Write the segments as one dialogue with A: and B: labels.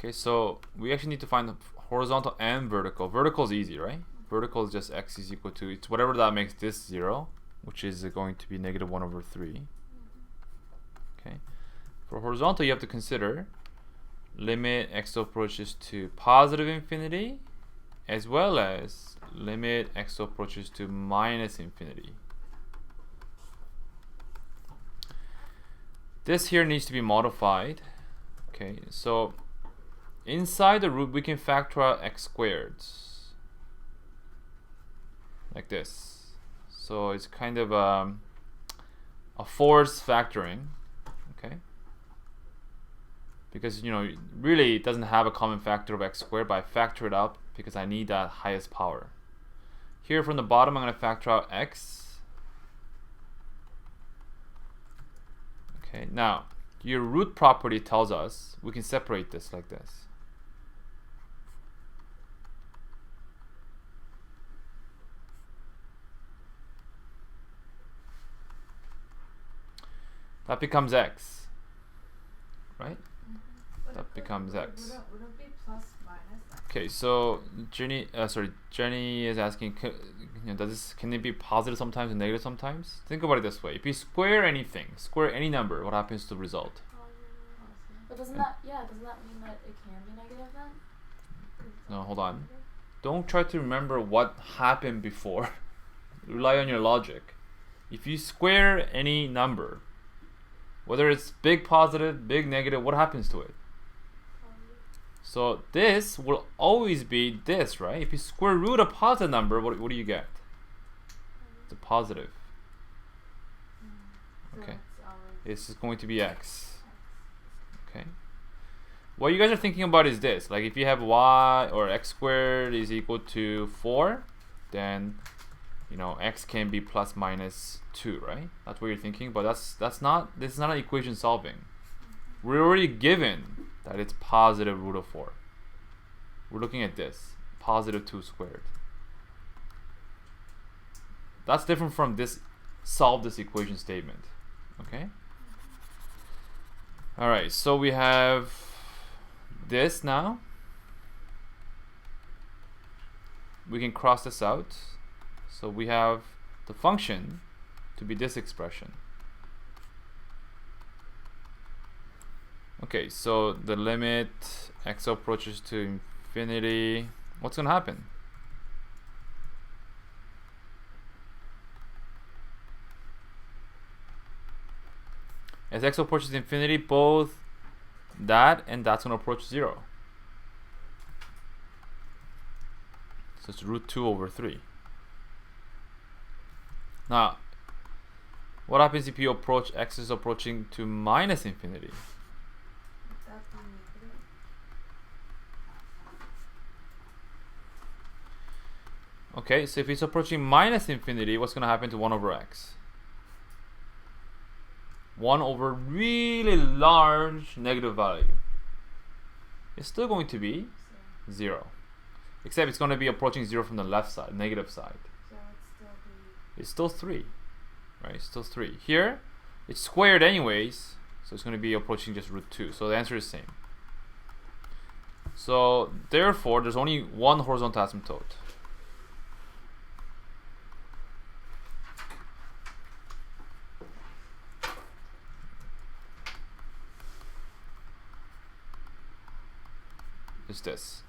A: Okay, so we actually need to find the horizontal and vertical. Vertical is easy, right? Vertical is just x is equal to, it's whatever that makes this 0, which is going to be negative 1 over 3. Okay. For horizontal, you have to consider limit x approaches to positive infinity, as well as limit x approaches to minus infinity. This here needs to be modified. Okay, so inside the root we can factor out x squared like this. So it's kind of a forced factoring, okay? Because, you know, really it doesn't have a common factor of x squared, but I factor it out because I need that highest power. Here from the bottom I'm going to factor out x. Okay, now your root property tells us we can separate this like this. That becomes x, right? That becomes x.
B: Would it be plus minus x?
A: Okay, so Jenny is asking, can it be positive sometimes and negative sometimes? Think about it this way: if you square anything, square any number, what happens to the result?
C: But doesn't that mean that it can be negative then?
A: No, hold on. Don't try to remember what happened before. Rely on your logic. If you square any number, whether it's big positive, big negative, what happens to it? So this will always be this, right? If you square root a positive number, what do you get? It's a positive. Okay. This is going to be x. Okay. What you guys are thinking about is this. Like if you have y or x squared is equal to 4, then you know x can be plus minus 2, right? That's what you're thinking, but this is not an equation solving. We're already given that it's positive root of 4. We're looking at this, positive 2 squared. That's different from this, solve this equation statement. Okay? Alright, so we have this now. We can cross this out. So we have the function to be this expression. Okay, so the limit x approaches to infinity, what's going to happen? As x approaches infinity, both that and that's going to approach 0. So it's root 2 over 3. Now, what happens if you approach x is approaching to minus infinity? Okay, so if it's approaching minus infinity, what's going to happen to 1 over x? 1 over really large negative value. It's still going to be 0. Except it's going to be approaching 0 from the left side, negative side.
B: So
A: it's still 3. Right? It's still 3. Here, it's squared anyways, so it's going to be approaching just root 2. So the answer is same. So therefore, there's only one horizontal asymptote. Is this.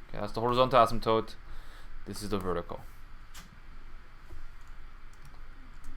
A: Okay, that's the horizontal asymptote. This is the vertical.